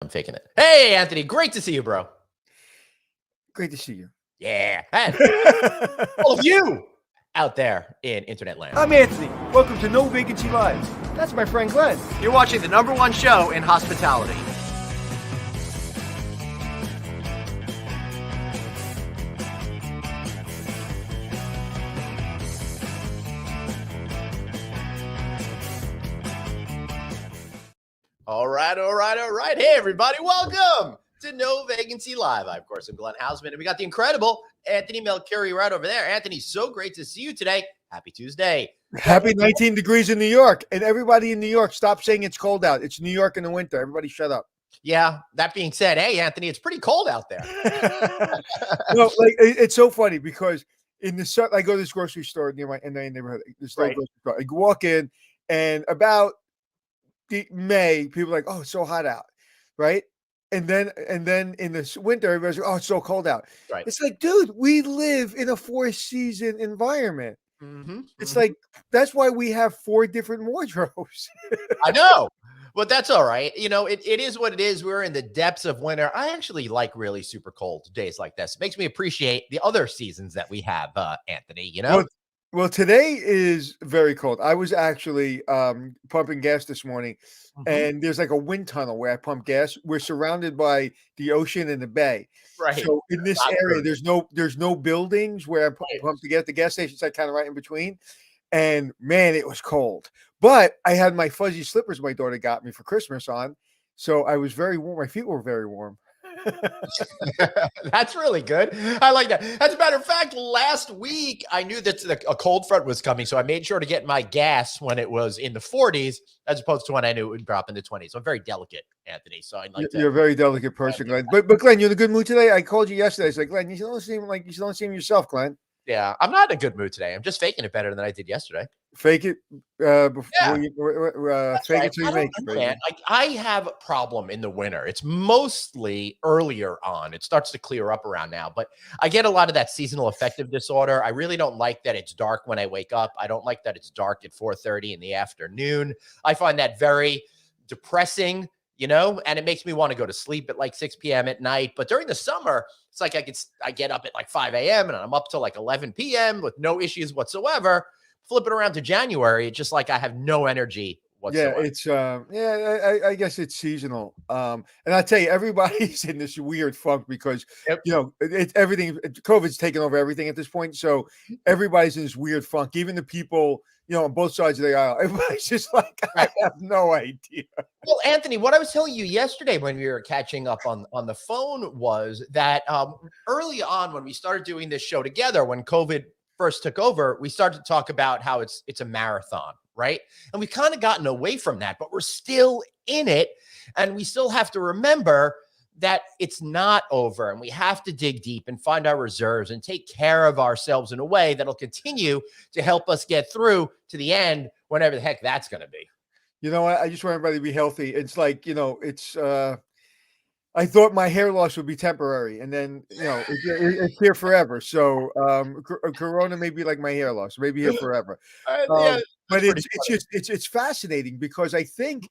I'm faking it. Hey, Anthony, great to see you, bro. Great to see you. Yeah. And all of you out there in internet land. I'm Anthony. Welcome to No Vacancy Live. That's my friend Glenn. You're watching the #1 show in hospitality. All right. Hey, everybody. Welcome to No Vacancy Live. I, of course, am Glenn Hausman, and we got the incredible Anthony Melchiori right over there. Anthony, so great to see you today. Happy Tuesday. Happy 19 degrees in New York. And everybody in New York, stop saying it's cold out. It's New York in the winter. Everybody shut up. Yeah, that being said, hey, Anthony, it's pretty cold out there. It's so funny because in the sun, I go to this grocery store near my neighborhood. This little grocery store. I walk in, and about May, people are like, "Oh, it's so hot out," right? And then in this winter, everybody's like, "Oh, it's so cold out." Right. It's like, dude, we live in a 4-season environment. It's like that's why we have 4 different wardrobes. I know, but that's all right. You know, it is what it is. We're in the depths of winter. I actually like really super cold days like this. It makes me appreciate the other seasons that we have, Anthony. You know. Well, today is very cold. I was actually pumping gas this morning, and there's like a wind tunnel where I pump gas. We're surrounded by the ocean and the bay. Right. So in this area, there's no buildings where I pump to get the gas station's like kind of right in between. And man, it was cold. But I had my fuzzy slippers my daughter got me for Christmas on, so I was very warm. My feet were very warm. That's really good. I like that. As a matter of fact, last week I knew that a cold front was coming, so I made sure to get my gas when it was in the 40s, as opposed to when I knew it would drop in the 20s. So I'm very delicate, Anthony. So I'd like to. You're a very delicate person, Glenn. But Glenn, you're in a good mood today. I called you yesterday. I said, Glenn, you don't seem yourself, Glenn. Yeah, I'm not in a good mood today. I'm just faking it better than I did yesterday. Fake it before you fake it till you make it. I have a problem in the winter. It's mostly earlier on. It starts to clear up around now, but I get a lot of that seasonal affective disorder. I really don't like that it's dark when I wake up. I don't like that it's dark at 4:30 in the afternoon. I find that very depressing, you know, and it makes me want to go to sleep at like 6 p.m. at night. But during the summer, it's like I get up at like 5 a.m. and I'm up till like 11 p.m. with no issues whatsoever. Flip it around to January, it's just like I have no energy whatsoever. Yeah, it's I guess it's seasonal. And I tell you, everybody's in this weird funk because you know everything. COVID's taken over everything at this point, so everybody's in this weird funk. Even the people, you know, on both sides of the aisle, everybody's just like, I have no idea. Well, Anthony, what I was telling you yesterday when we were catching up on the phone was that early on when we started doing this show together, when COVID first took over, we started to talk about how it's a marathon, right? And we've kind of gotten away from that, but we're still in it. And we still have to remember that it's not over, and we have to dig deep and find our reserves and take care of ourselves in a way that'll continue to help us get through to the end, whenever the heck that's going to be. You know, I just want everybody to be healthy. It's like, you know, it's I thought my hair loss would be temporary, and then, you know, it's here forever. So Corona may be like my hair loss, maybe here forever. But it's fascinating because I think,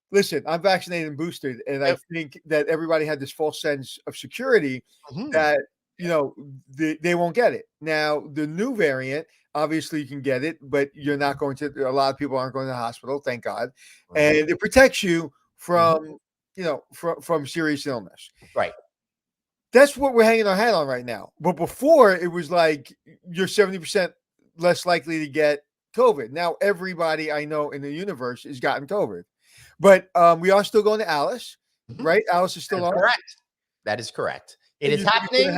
listen, I'm vaccinated and boosted, and I think that everybody had this false sense of security that, you know, they won't get it. Now, the new variant, obviously you can get it, but you're not going to, a lot of people aren't going to the hospital, thank God. And it protects you from, you know, from serious illness. Right. That's what we're hanging our hat on right now. But before, it was like you're 70% less likely to get COVID. Now, everybody I know in the universe has gotten COVID. But we are still going to Alice, right? Alice is still on. Correct. That is correct. It is happening.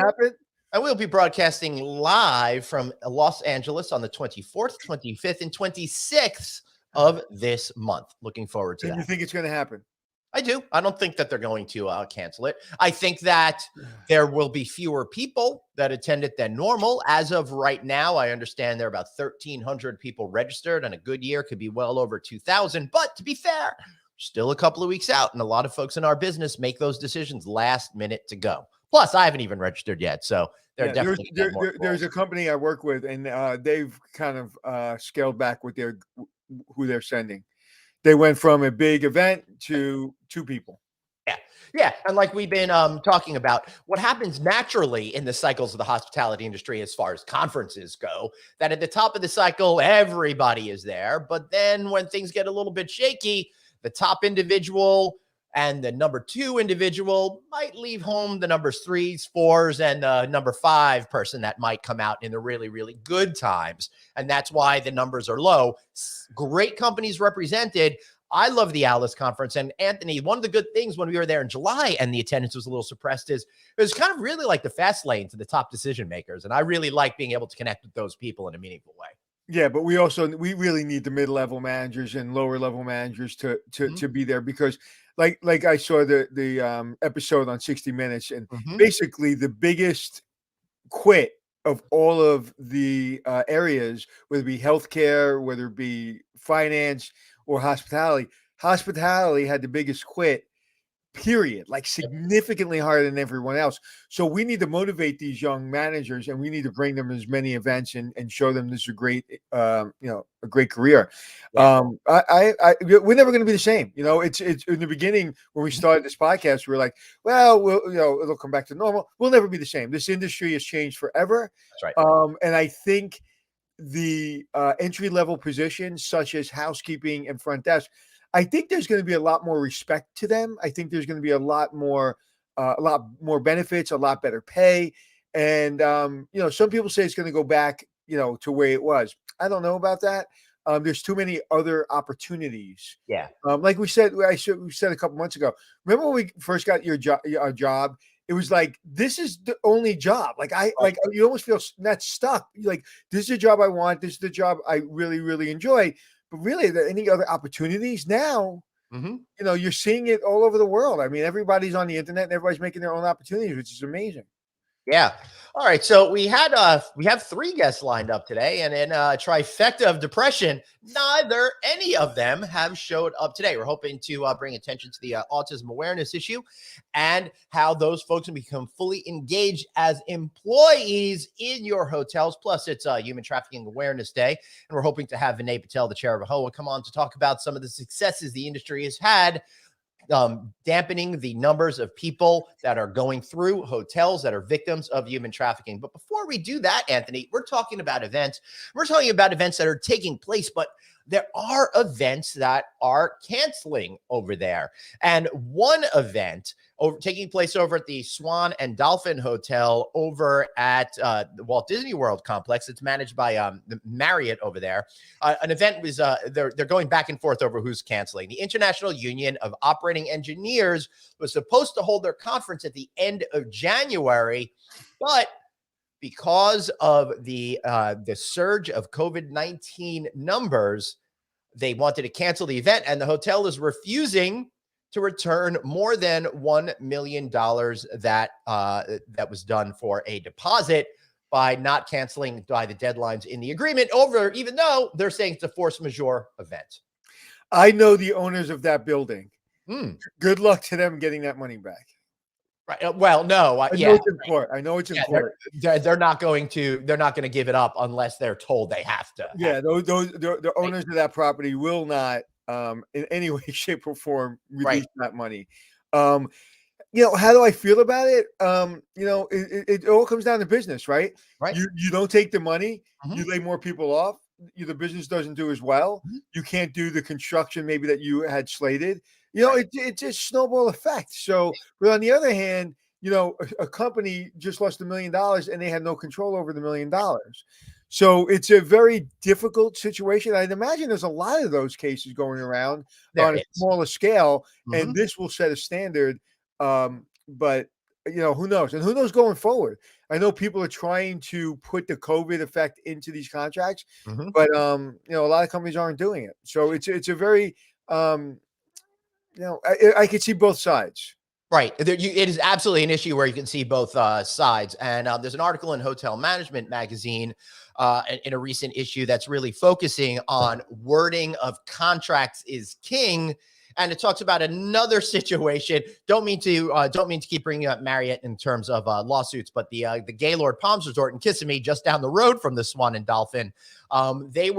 And we'll be broadcasting live from Los Angeles on the 24th, 25th, and 26th of this month. Looking forward to that. You think it's going to happen? I do. I don't think that they're going to cancel it. I think that there will be fewer people that attend it than normal. As of right now, I understand there are about 1,300 people registered, and a good year could be well over 2,000. But to be fair, still a couple of weeks out, and a lot of folks in our business make those decisions last minute to go. Plus, I haven't even registered yet, so there's a company I work with, and they've kind of scaled back with who they're sending. They went from a big event to 2 people. Yeah. Yeah, and like we've been talking about, what happens naturally in the cycles of the hospitality industry as far as conferences go, that at the top of the cycle, everybody is there. But then when things get a little bit shaky, the top individual and the number two individual might leave home the numbers threes, fours, and the number five person that might come out in the really, really good times. And that's why the numbers are low. Great companies represented. I love the Alice conference. And Anthony, one of the good things when we were there in July and the attendance was a little suppressed is it was kind of really like the fast lane to the top decision makers. And I really like being able to connect with those people in a meaningful way. Yeah, but we really need the mid-level managers and lower level managers to be there, because like I saw the episode on 60 Minutes, and basically the biggest quit of all of the areas, whether it be healthcare, whether it be finance or hospitality had the biggest quit, period, like significantly higher than everyone else. So we need to motivate these young managers, and we need to bring them as many events and show them this is a great, a great career. Yeah. We're never going to be the same. It's in the beginning when we started this podcast, we were like, well, it'll come back to normal. We'll never be the same. This industry has changed forever. That's right. And I think the entry-level positions such as housekeeping and front desk, I think there's going to be a lot more respect to them. I think there's going to be a lot more benefits, a lot better pay. And, some people say it's going to go back, to where it was. I don't know about that. There's too many other opportunities. Yeah. Like we said a couple months ago, remember when we first got your job? It was like, this is the only job. Like you almost feel not stuck. You're like, this is the job I want. This is the job I really, really enjoy. But really, are there any other opportunities now? You're seeing it all over the world. I mean, everybody's on the internet and everybody's making their own opportunities, which is amazing. Yeah. All right. So we have three guests lined up today, and in a trifecta of depression, any of them have showed up today. We're hoping to bring attention to the autism awareness issue and how those folks can become fully engaged as employees in your hotels. Plus, it's Human Trafficking Awareness Day, and we're hoping to have Vinay Patel, the chair of AAHOA, come on to talk about some of the successes the industry has had dampening the numbers of people that are going through hotels that are victims of human trafficking. But before we do that, Anthony, we're talking about events. We're talking about events that are taking place, but there are events that are canceling over there. And one event taking place over at the Swan and Dolphin Hotel over at the Walt Disney World complex. It's managed by the Marriott over there. An event was, they're going back and forth over who's canceling. The International Union of Operating Engineers was supposed to hold their conference at the end of January, but because of the surge of COVID-19 numbers, they wanted to cancel the event, and the hotel is refusing to return more than $1 million that was done for a deposit by not canceling by the deadlines in the agreement even though they're saying it's a force majeure event. I know the owners of that building. Good luck to them getting that money back. Right. Well, no. I know it's in court. I know it's in court. They're not going to give it up unless they're told they have to. Yeah, the owners of that property will not, in any way, shape, or form, release that money. How do I feel about it? It all comes down to business, right? Right. You don't take the money, you lay more people off. The business doesn't do as well. You can't do the construction maybe that you had slated. It's a snowball effect. So, but on the other hand, a company just lost $1 million and they had no control over the $1 million. So it's a very difficult situation. I'd imagine there's a lot of those cases going around on a smaller scale, and this will set a standard. But who knows? And who knows going forward? I know people are trying to put the COVID effect into these contracts, but a lot of companies aren't doing it. So it's a very I could see both sides. Right. It is absolutely an issue where you can see both sides. And there's an article in Hotel Management magazine in a recent issue that's really focusing on wording of contracts is king. And it talks about another situation. Don't mean to keep bringing up Marriott in terms of lawsuits, but the Gaylord Palms Resort in Kissimmee, just down the road from the Swan and Dolphin, they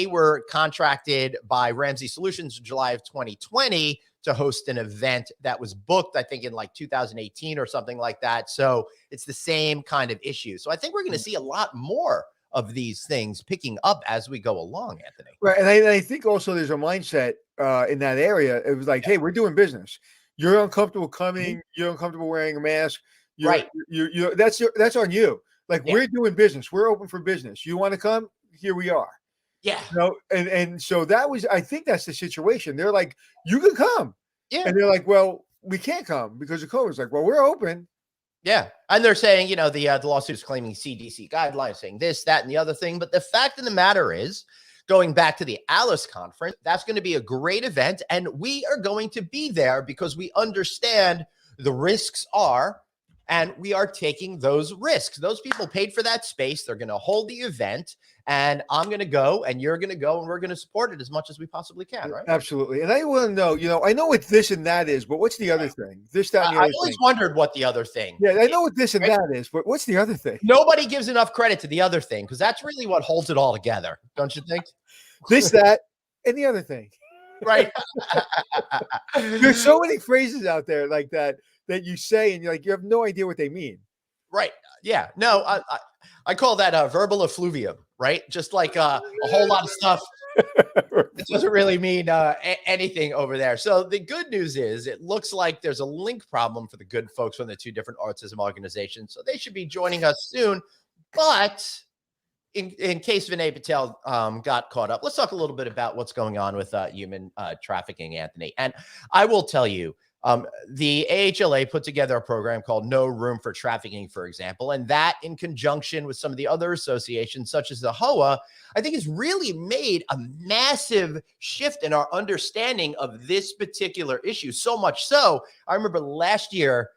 were contracted by Ramsey Solutions in July of 2020 to host an event that was booked, I think, in like 2018 or something like that. So it's the same kind of issue. So I think we're going to see a lot more of these things picking up as we go along, Anthony. Right. And I think also there's a mindset in that area. It was like, hey, we're doing business. You're uncomfortable coming. You're uncomfortable wearing a mask. Right. That's on you. Like, we're doing business. We're open for business. You want to come? Here we are. Yeah. And so that was, I think that's the situation. They're like, you can come. Yeah. And they're like, well, we can't come because of COVID. It's like, well, we're open. Yeah. And they're saying, the lawsuit is claiming CDC guidelines, saying this, that, and the other thing. But the fact of the matter is, going back to the Alice conference, that's going to be a great event. And we are going to be there because we understand the risks are, and we are taking those risks. Those people paid for that space. They're going to hold the event, and I'm going to go, and you're going to go, and we're going to support it as much as we possibly can, right? Absolutely. And I want to know, I know what this and that is, but what's the other thing? This, that, and the I other always thing. wondered what the other thing. Yeah, I know what this and that is, but what's the other thing? Nobody gives enough credit to the other thing because that's really what holds it all together, don't you think? This, that, and the other thing. Right. There's so many phrases out there like that you say, and you're like, you have no idea what they mean. Right. Yeah. No, I call that verbal effluvium, right? Just like a whole lot of stuff. It doesn't really mean anything over there. So the good news is it looks like there's a link problem for the good folks from the two different autism organizations. So they should be joining us soon. But in case Vinay Patel got caught up, let's talk a little bit about what's going on with human trafficking, Anthony. And I will tell you, the AAHOA put together a program called No Room for Trafficking, for example, and that in conjunction with some of the other associations, such as the AAHOA, I think has really made a massive shift in our understanding of this particular issue. So much so, I remember last year,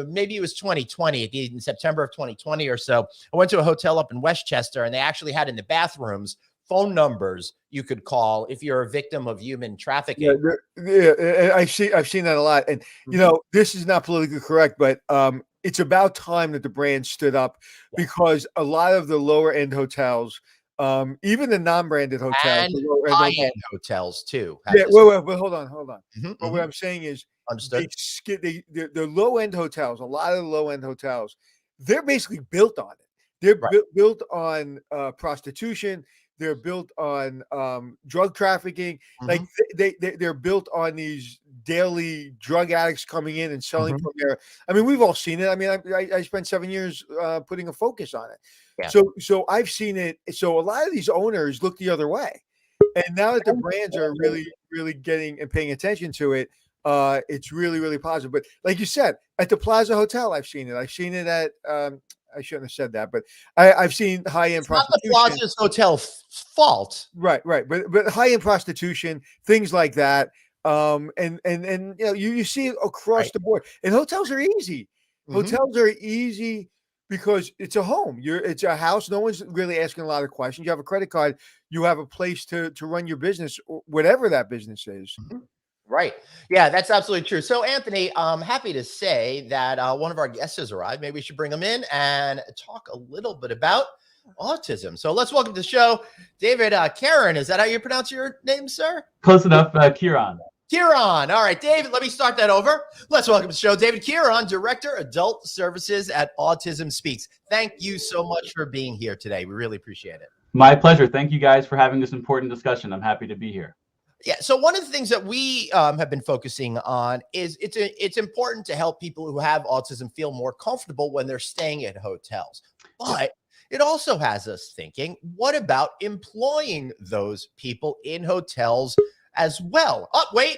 maybe it was 2020, in September of 2020 or so, I went to a hotel up in Westchester, and they actually had in the bathrooms phone numbers you could call if you're a victim of human trafficking. Yeah, I've seen that a lot. And, this is not politically correct, but it's about time that the brand stood up because a lot of the lower end hotels, even the non-branded hotels, and high-end hotels too. Yeah, wait, hold on. But what I'm saying is, understood. The low-end hotels, a lot of the low-end hotels, they're basically built on it. They're built on prostitution. They're built on drug trafficking. Like they're built on these daily drug addicts coming in and selling from there. I mean, we've all seen it. I mean, I spent 7 years putting a focus on it. Yeah. So I've seen it. So a lot of these owners look the other way. And now that the brands are really, really getting and paying attention to it, it's really, really positive. But like you said, at the Plaza Hotel, I've seen it. I've seen it at I shouldn't have said that, but I've seen high-end prostitution. Not the Plaza's hotel fault. Right. But high-end prostitution, things like that. And you see it across the board. And hotels are easy. Hotels are easy because it's a home. It's a house. No one's really asking a lot of questions. You have a credit card. You have a place to run your business, whatever that business is. Right. Yeah, that's absolutely true. So, Anthony, I'm happy to say that one of our guests has arrived. Maybe we should bring him in and talk a little bit about autism. So let's welcome to the show, David Kearon. Is that how you pronounce your name, sir? Close enough. Kearon. Kearon. All right, David, let me start that over. Let's welcome to the show, David Kearon, Director, Adult Services at Autism Speaks. Thank you so much for being here today. We really appreciate it. My pleasure. Thank you guys for having this important discussion. I'm happy to be here. Yeah. So one of the things that we have been focusing on is it's important to help people who have autism feel more comfortable when they're staying at hotels. But it also has us thinking, what about employing those people in hotels as well? Oh, wait,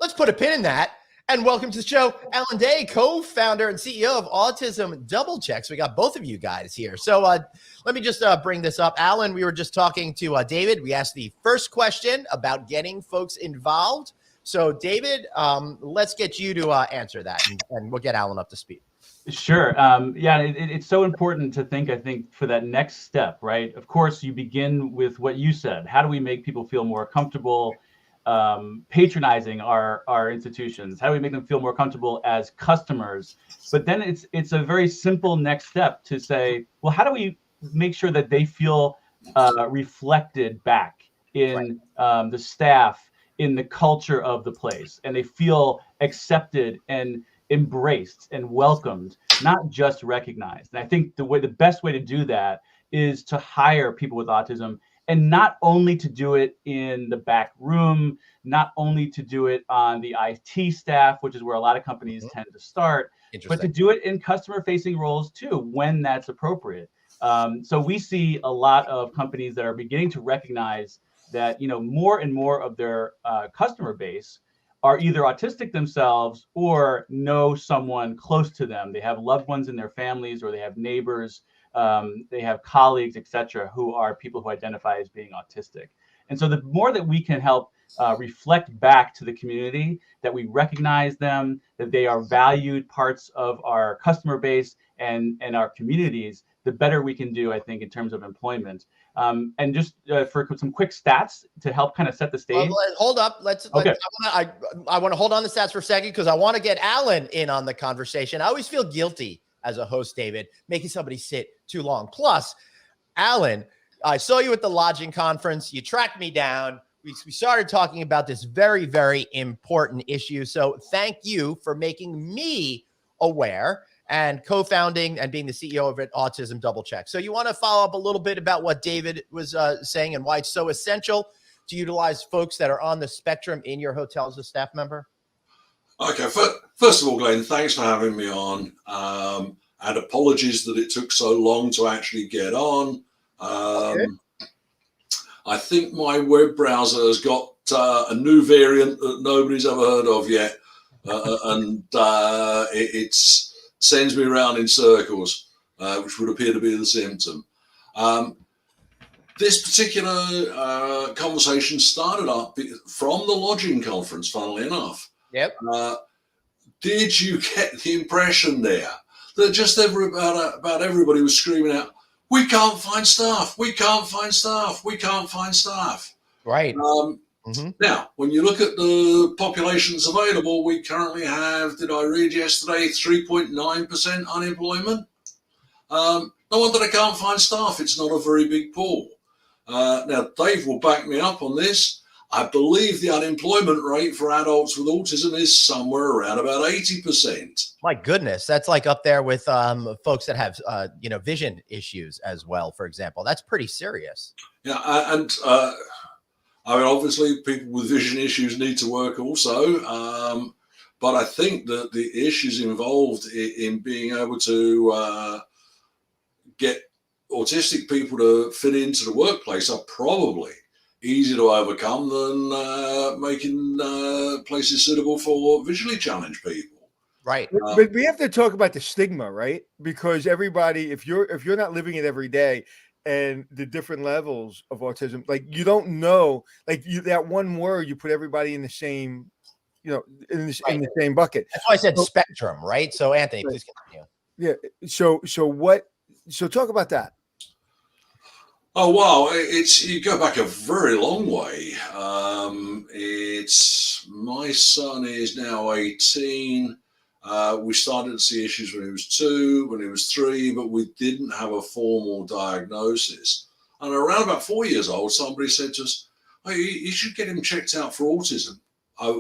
let's put a pin in that. And welcome to the show, Alan Day, co-founder and CEO of Autism Double Checks. We got both of you guys here. So let me just bring this up. Alan, we were just talking to David. We asked the first question about getting folks involved. So David, let's get you to answer that, and we'll get Alan up to speed. Sure. It's so important to think, I think, for that next step, right? Of course, you begin with what you said. How do we make people feel more comfortable patronizing our institutions? How do we make them feel more comfortable as customers? But then it's a very simple next step to say, well, how do we make sure that they feel reflected back in the staff, in the culture of the place, and they feel accepted and embraced and welcomed, not just recognized. And I think the best way to do that is to hire people with autism, and not only to do it in the back room, not only to do it on the IT staff, which is where a lot of companies tend to start, but to do it in customer facing roles too, when that's appropriate. So we see a lot of companies that are beginning to recognize that, you know, more and more of their customer base are either autistic themselves or know someone close to them. They have loved ones in their families, or they have neighbors, they have colleagues, etc., who are people who identify as being autistic. And so the more that we can help reflect back to the community that we recognize them, that they are valued parts of our customer base and our communities, the better we can do, I think, in terms of employment. And just for some quick stats to help kind of set the stage. Hold up. Okay. I want to hold on the stats for a second, because I want to get Alan in on the conversation. I always feel guilty as a host, David, making somebody sit too long. Plus, Alan, I saw you at the lodging conference. You tracked me down. We started talking about this very, very important issue. So thank you for making me aware and co-founding and being the CEO of it, Autism Double Check. So you want to follow up a little bit about what David was saying and why it's so essential to utilize folks that are on the spectrum in your hotel as a staff member? Okay, first of all, Glenn, thanks for having me on. And apologies that it took so long to actually get on. Okay. I think my web browser has got a new variant that nobody's ever heard of yet. And it sends me around in circles, which would appear to be the symptom. This particular conversation started up from the lodging conference, funnily enough. Yep. Did you get the impression there that just about everybody was screaming out, "We can't find staff, we can't find staff, we can't find staff"? Right. Now, when you look at the populations available, we currently have, did I read yesterday, 3.9% unemployment. No wonder they can't find staff. It's not a very big pool. Now, Dave will back me up on this. I believe the unemployment rate for adults with autism is somewhere around about 80%. My goodness, that's like up there with folks that have vision issues as well, for example. That's pretty serious. Yeah, and I mean, obviously, people with vision issues need to work also, but I think that the issues involved in being able to get autistic people to fit into the workplace are probably easier to overcome than making places suitable for visually challenged people. Right. But we have to talk about the stigma, right? Because everybody, if you're not living it every day, and the different levels of autism, like you don't know, like that one word, you put everybody in the same, in the same bucket. That's why I said spectrum, right? So Anthony, please continue. Yeah. So talk about that. Oh wow, you go back a very long way. My son is now 18. We started to see issues when he was 2, when he was 3, but we didn't have a formal diagnosis. And around about 4 years old, somebody said to us, "Hey, you should get him checked out for autism."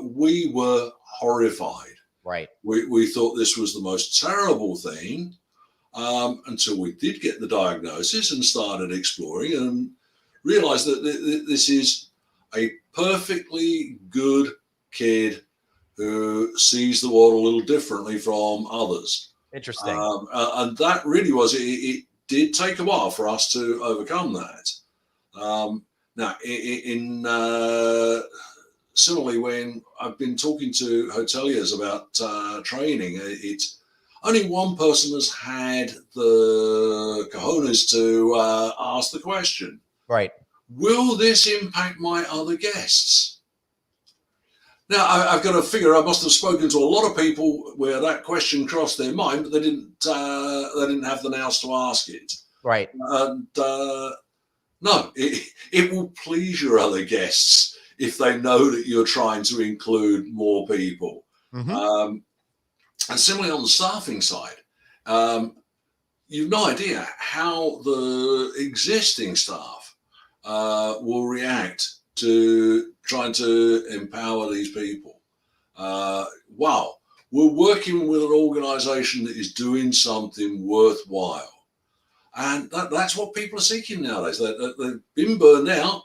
We were horrified. Right. We thought this was the most terrible thing until we did get the diagnosis and started exploring and realized that this is a perfectly good kid who sees the world a little differently from others. Interesting. And that really was, it did take a while for us to overcome that. Now, similarly, when I've been talking to hoteliers about training, it's only one person has had the cojones to ask the question. Right. Will this impact my other guests? Now, I've got to figure I must have spoken to a lot of people where that question crossed their mind, but they didn't have the nous to ask it. Right. And no, it will please your other guests if they know that you're trying to include more people. And similarly on the staffing side, you've no idea how the existing staff will react to trying to empower these people. Wow, we're working with an organization that is doing something worthwhile. And that's what people are seeking nowadays. They've been burned out.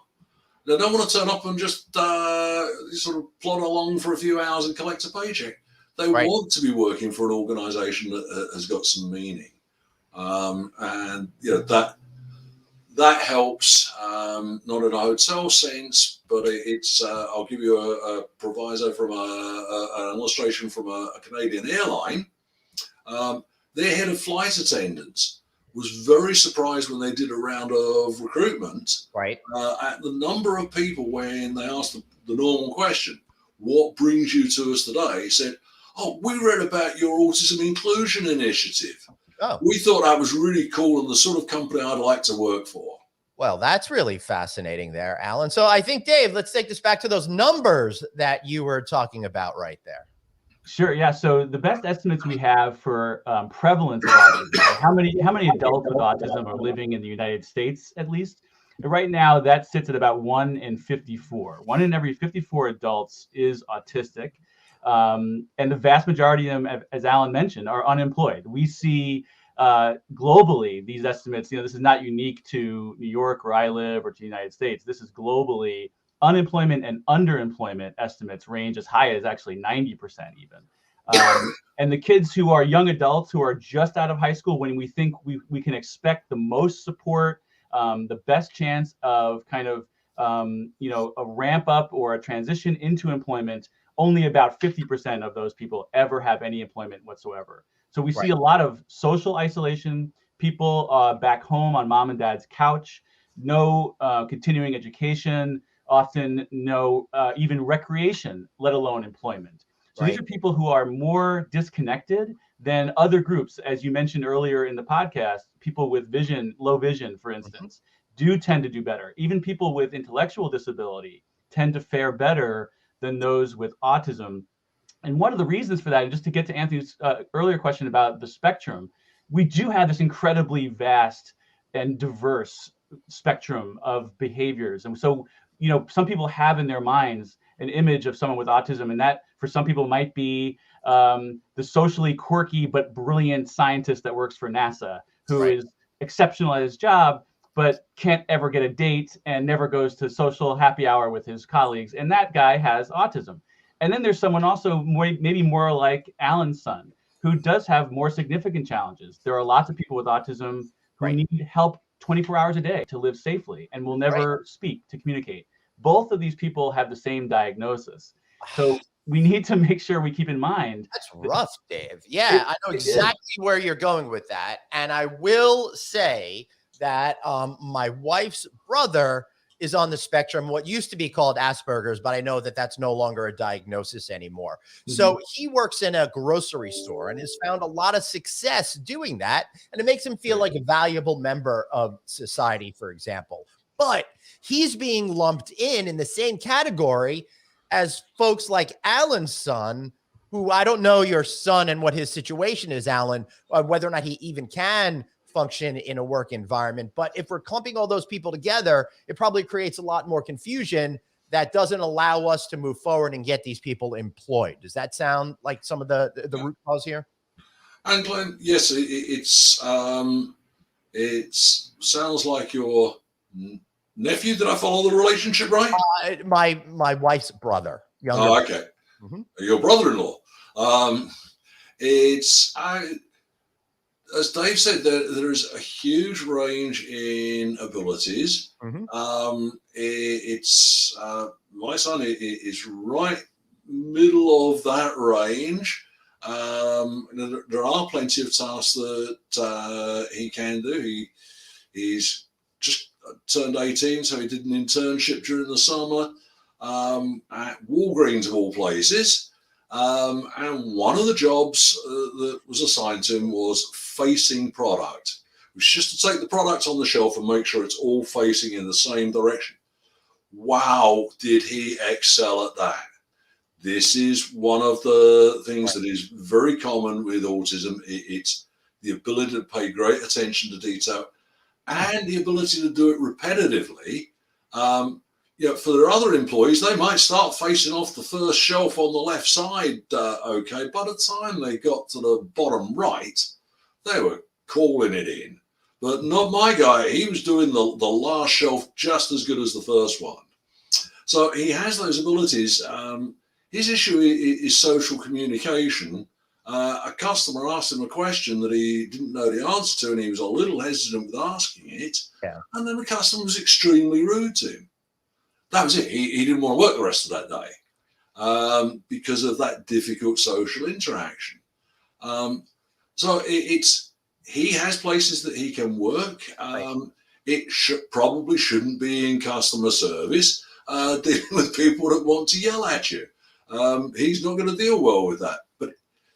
They don't want to turn up and just sort of plod along for a few hours and collect a paycheck. They want to be working for an organization that has got some meaning. And that helps, not in a hotel sense, but it's, I'll give you a proviso from an illustration from a Canadian airline. Their head of flight attendants was very surprised when they did a round of recruitment at the number of people when they asked the normal question, what brings you to us today? He said, oh, we read about your autism inclusion initiative. Oh. We thought that was really cool and the sort of company I'd like to work for. Well, that's really fascinating there, Alan. So I think, Dave, let's take this back to those numbers that you were talking about right there. Sure. Yeah. So the best estimates we have for prevalence of autism, how many adults with autism are living in the United States, at least. Right now, that sits at about 1 in 54. 1 in every 54 adults is autistic. And the vast majority of them, as Alan mentioned, are unemployed. We see globally these estimates, this is not unique to New York where I live or to the United States. This is globally. Unemployment and underemployment estimates range as high as actually 90% even. And the kids who are young adults who are just out of high school, when we think we can expect the most support, the best chance of kind of, a ramp up or a transition into employment, only about 50% of those people ever have any employment whatsoever. So we see a lot of social isolation, people back home on mom and dad's couch, no continuing education, often no even recreation, let alone employment. So these are people who are more disconnected than other groups. As you mentioned earlier in the podcast, people with low vision, for instance, do tend to do better. Even people with intellectual disability tend to fare better than those with autism. And one of the reasons for that, and just to get to Anthony's earlier question about the spectrum, we do have this incredibly vast and diverse spectrum of behaviors. And so, some people have in their minds an image of someone with autism, and that for some people might be the socially quirky but brilliant scientist that works for NASA, who is exceptional at his job, but can't ever get a date and never goes to social happy hour with his colleagues. And that guy has autism. And then there's someone also maybe more like Alan's son, who does have more significant challenges. There are lots of people with autism who need help 24 hours a day to live safely and will never speak to communicate. Both of these people have the same diagnosis. So we need to make sure we keep in mind. That's rough, Dave. Yeah, I know exactly where you're going with that. And I will say that my wife's brother is on the spectrum, what used to be called Asperger's, but I know that that's no longer a diagnosis anymore. So he works in a grocery store and has found a lot of success doing that. And it makes him feel like a valuable member of society, for example. But he's being lumped in the same category as folks like Alan's son, who I don't know your son and what his situation is, Alan, whether or not he even can function in a work environment. But if we're clumping all those people together, it probably creates a lot more confusion that doesn't allow us to move forward and get these people employed. Does that sound like some of the root cause here? And Glenn, yes, it sounds like your nephew. Did I follow the relationship right? My wife's brother. Oh, okay. Your brother-in-law. As Dave said, there is a huge range in abilities. My son is right middle of that range. There are plenty of tasks that he can do. He's just turned 18, so he did an internship during the summer at Walgreens of all places. And one of the jobs that was assigned to him was facing product, which is just to take the product on the shelf and make sure it's all facing in the same direction. Wow, did he excel at that? This is one of the things that is very common with autism. It's the ability to pay great attention to detail and the ability to do it repetitively. for their other employees, they might start facing off the first shelf on the left side. Okay, by the time they got to the bottom right, they were calling it in. But not my guy. He was doing the last shelf just as good as the first one. So he has those abilities. His issue is social communication. A customer asked him a question that he didn't know the answer to, and he was a little hesitant with asking it. Yeah. And then the customer was extremely rude to him. That was it. He didn't want to work the rest of that day because of that difficult social interaction. So he has places that he can work. It probably shouldn't be in customer service, dealing with people that want to yell at you. He's not going to deal well with that. But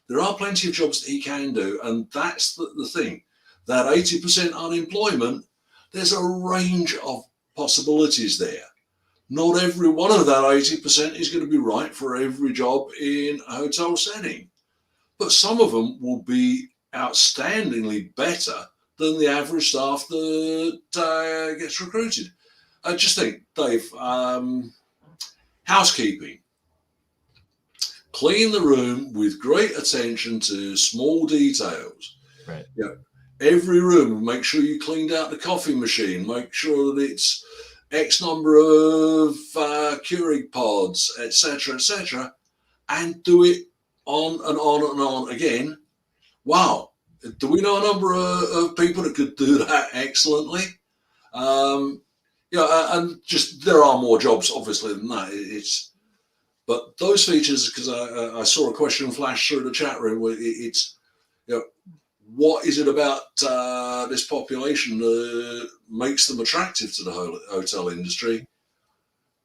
there are plenty of jobs that he can do, and that's the thing. That 80% unemployment, there's a range of possibilities there. Not every one of that 80% is going to be right for every job in a hotel setting. But some of them will be outstandingly better than the average staff that gets recruited. Just think, Dave, housekeeping. Clean the room with great attention to small details. Right. Every room, make sure you cleaned out the coffee machine, make sure that it's X number of Keurig pods, etc., and do it on and on and on again. Wow. Do we know a number of people that could do that excellently? And just there are more jobs, obviously, than that. But those features, because I saw a question flash through the chat room, where it's, what is it about this population that makes them attractive to the hotel industry?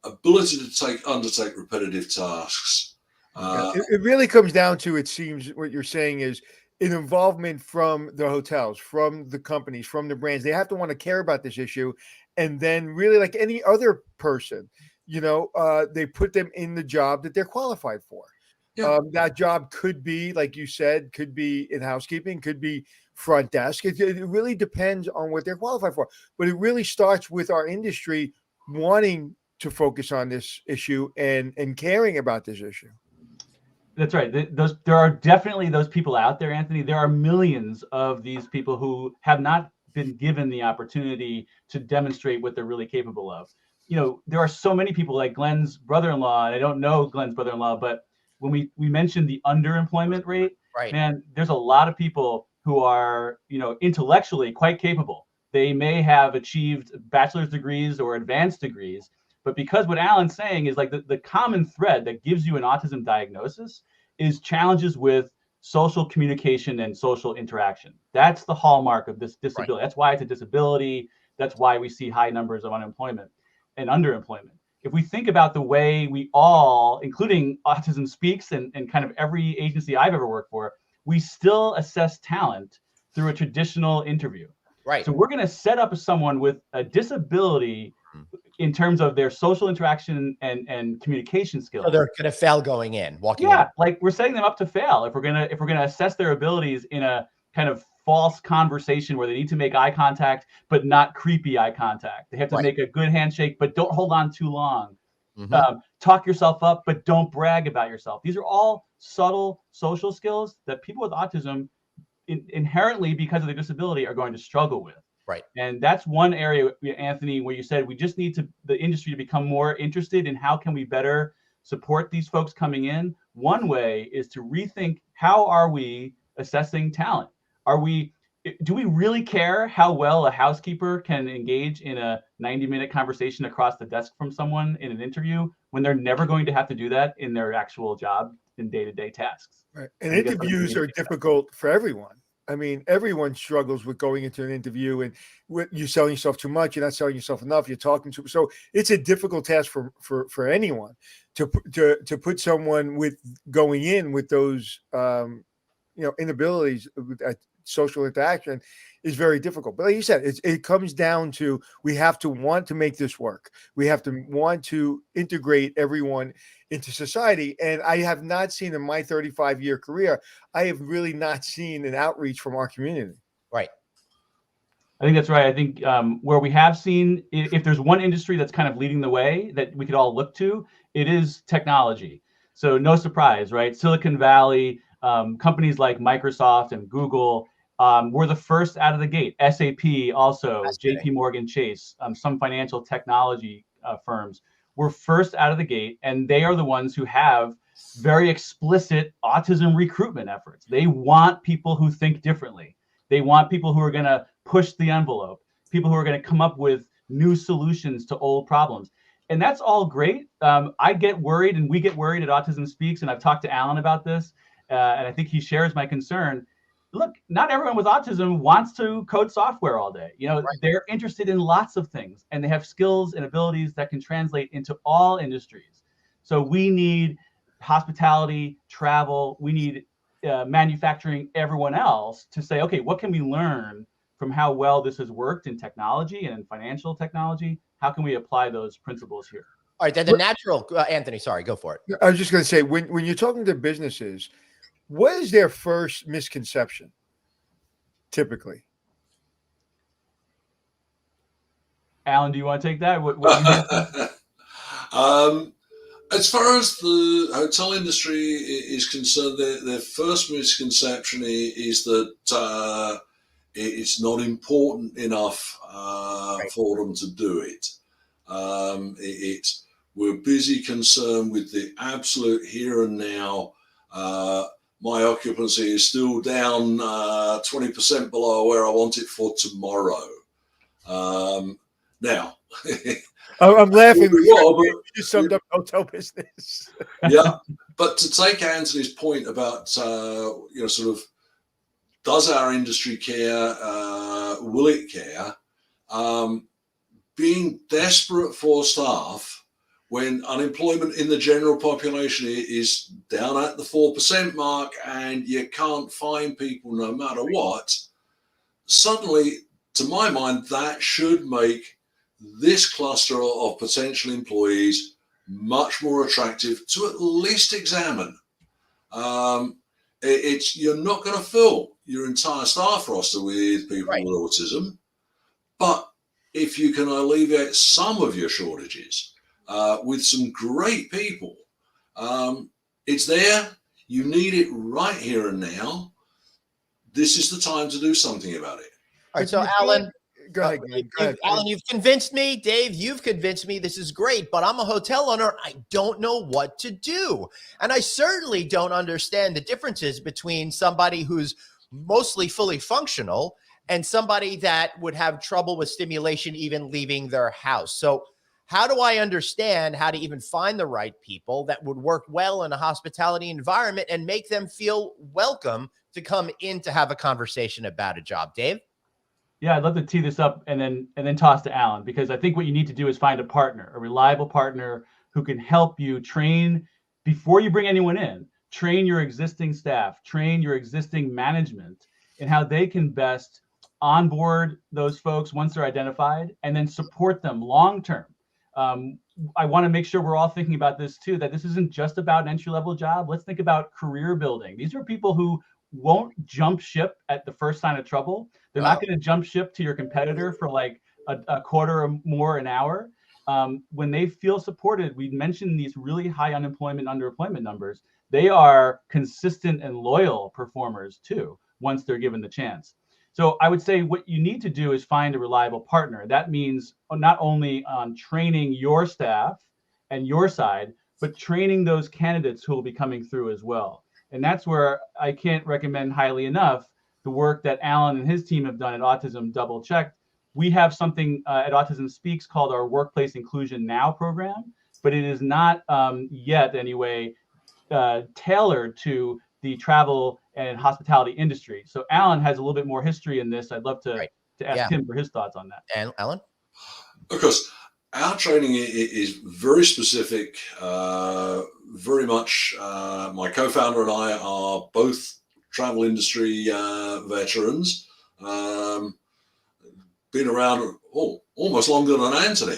Ability to undertake repetitive tasks. It really comes down to, it seems, what you're saying is an involvement from the hotels, from the companies, from the brands. They have to want to care about this issue. And then really, like any other person, they put them in the job that they're qualified for. Yeah. That job could be, like you said, could be in housekeeping, could be front desk. It really depends on what they're qualified for. But it really starts with our industry wanting to focus on this issue and caring about this issue. That's right. There are definitely those people out there, Anthony. There are millions of these people who have not been given the opportunity to demonstrate what they're really capable of. There are so many people, like Glenn's brother-in-law, and I don't know Glenn's brother-in-law, but when we mentioned the underemployment rate, Right. Man, there's a lot of people who are, intellectually quite capable. They may have achieved bachelor's degrees or advanced degrees, but because what Alan's saying is, like, the common thread that gives you an autism diagnosis is challenges with social communication and social interaction. That's the hallmark of this disability. Right. That's why it's a disability. That's why we see high numbers of unemployment and underemployment. If we think about the way we all, including Autism Speaks and kind of every agency I've ever worked for, we still assess talent through a traditional interview. Right. So we're going to set up someone with a disability in terms of their social interaction and communication skills. So they're going to fail going in, walking in. Yeah, like we're setting them up to fail if we're gonna assess their abilities in a kind of false conversation where they need to make eye contact, but not creepy eye contact. They have to make a good handshake, but don't hold on too long. Mm-hmm. Talk yourself up, but don't brag about yourself. These are all subtle social skills that people with autism inherently, because of their disability, are going to struggle with. Right. And that's one area, Anthony, where you said we just need the industry to become more interested in how can we better support these folks coming in. One way is to rethink, how are we assessing talent? Do we really care how well a housekeeper can engage in a 90-minute conversation across the desk from someone in an interview when they're never going to have to do that in their actual job in day-to-day tasks? Right. And interviews are difficult for everyone. I mean, everyone struggles with going into an interview, and you're selling yourself too much. You're not selling yourself enough. You're talking too. So it's a difficult task for anyone to put someone with going in with those inabilities at social interaction is very difficult. But like you said, it comes down to, we have to want to make this work. We have to want to integrate everyone into society. And I have not seen, in my 35-year career, I have really not seen an outreach from our community. Right. I think that's right. I think where we have seen, if there's one industry that's kind of leading the way that we could all look to, it is technology. So no surprise, right? Silicon Valley, companies like Microsoft and Google were the first out of the gate. SAP also, JP Morgan Chase, some financial technology firms were first out of the gate, and they are the ones who have very explicit autism recruitment efforts. They want people who think differently. They want people who are going to push the envelope, people who are going to come up with new solutions to old problems. And that's all great. I get worried, and we get worried at Autism Speaks, and I've talked to Alan about this, and I think he shares my concern. Look, not everyone with autism wants to code software all day. You know, Right. They're interested in lots of things, and they have skills and abilities that can translate into all industries. So we need hospitality, travel, we need manufacturing, everyone else to say, okay, what can we learn from how well this has worked in technology and in financial technology? How can we apply those principles here? All right, then the natural, Anthony, sorry, go for it. I was just going to say, when you're talking to businesses, what is their first misconception typically? Alan, do you want to take that? As far as the hotel industry is concerned, their first misconception is that it's not important enough for them to do it. We're busy concerned with the absolute here and now. My occupancy is still down 20% below where I want it for tomorrow. Now, I'm laughing because you summed up hotel business. Yeah, but to take Anthony's point about sort of, does our industry care? Will it care? Being desperate for staff when unemployment in the general population is down at the 4% mark and you can't find people no matter what, suddenly, to my mind, that should make this cluster of potential employees much more attractive to at least examine. You're not going to fill your entire staff roster with people with autism, but if you can alleviate some of your shortages with some great people, it's there. You need it right here and now. This is the time to do something about it. All right, so Alan, go ahead, Alan, you've convinced me. Dave, you've convinced me. This is great, but I'm a hotel owner. I don't know what to do. And I certainly don't understand the differences between somebody who's mostly fully functional and somebody that would have trouble with stimulation even leaving their house. So how do I understand how to even find the right people that would work well in a hospitality environment and make them feel welcome to come in to have a conversation about a job? Dave? Yeah, I'd love to tee this up and then toss to Alan, because I think what you need to do is find a partner, a reliable partner who can help you train before you bring anyone in, train your existing staff, train your existing management in how they can best onboard those folks once they're identified and then support them long term. I want to make sure we're all thinking about this too, that this isn't just about an entry-level job. Let's think about career building. These are people who won't jump ship at the first sign of trouble. They're not going to jump ship to your competitor for like a quarter or more an hour. When they feel supported, we mentioned these really high unemployment, underemployment numbers. They are consistent and loyal performers too, once they're given the chance. So I would say what you need to do is find a reliable partner. That means not only on training your staff and your side, but training those candidates who will be coming through as well. And that's where I can't recommend highly enough the work that Alan and his team have done at Autism Double Checked. We have something at Autism Speaks called our Workplace Inclusion Now program, but it is not yet anyway tailored to the travel and hospitality industry. So Alan has a little bit more history in this. I'd love to ask him for his thoughts on that. And Alan? Of course, our training is very specific, very much. My co-founder and I are both travel industry veterans, been around almost longer than Anthony.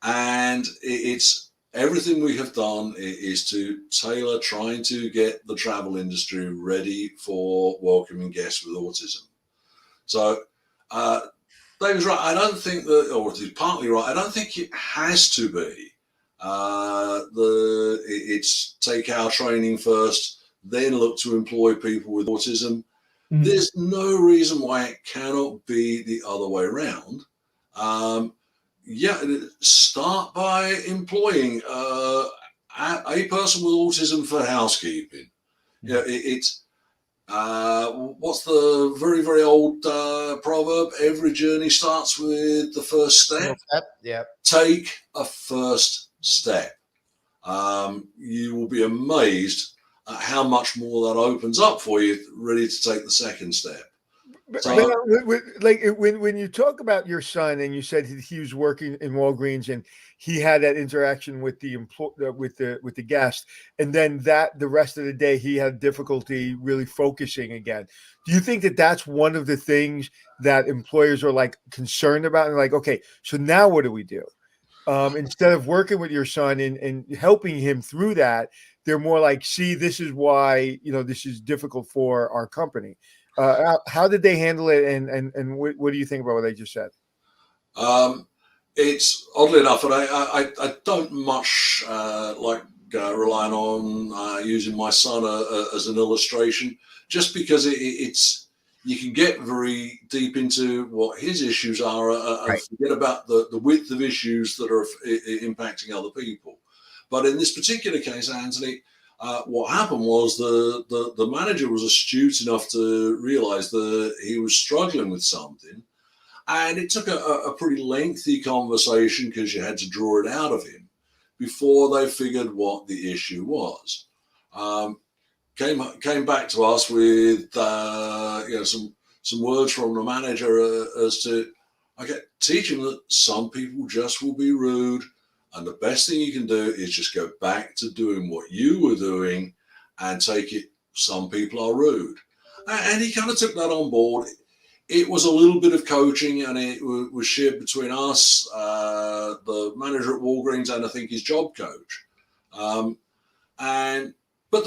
And it's everything we have done is to tailor trying to get the travel industry ready for welcoming guests with autism. So David's right. I don't think that, or he's partly right. I don't think it has to be. It's take our training first, then look to employ people with autism. There's no reason why it cannot be the other way around. Start by employing a person with autism for housekeeping. What's the very, very old proverb? Every journey starts with the first step. Yeah. Take a first step. You will be amazed at how much more that opens up for you, ready to take the second step. So, when you talk about your son, and you said he was working in Walgreens and he had that interaction with the with the guest, and then the rest of the day he had difficulty really focusing again. Do you think that that's one of the things that employers are like concerned about, and like, okay, so now what do we do? Instead of working with your son and helping him through that, they're more like, see, this is why, this is difficult for our company. How did they handle it, and what do you think about what I just said? It's oddly enough, and I don't much like relying on using my son as an illustration, just because it's you can get very deep into what his issues are and forget about the width of issues that are impacting other people. But in this particular case, Anthony, what happened was the manager was astute enough to realize that he was struggling with something. And it took a pretty lengthy conversation, because you had to draw it out of him before they figured what the issue was. Came back to us with some words from the manager as to, teach him that some people just will be rude. And the best thing you can do is just go back to doing what you were doing and take it. Some people are rude. And he kind of took that on board. It was a little bit of coaching, and it was shared between us, the manager at Walgreens, and I think his job coach. But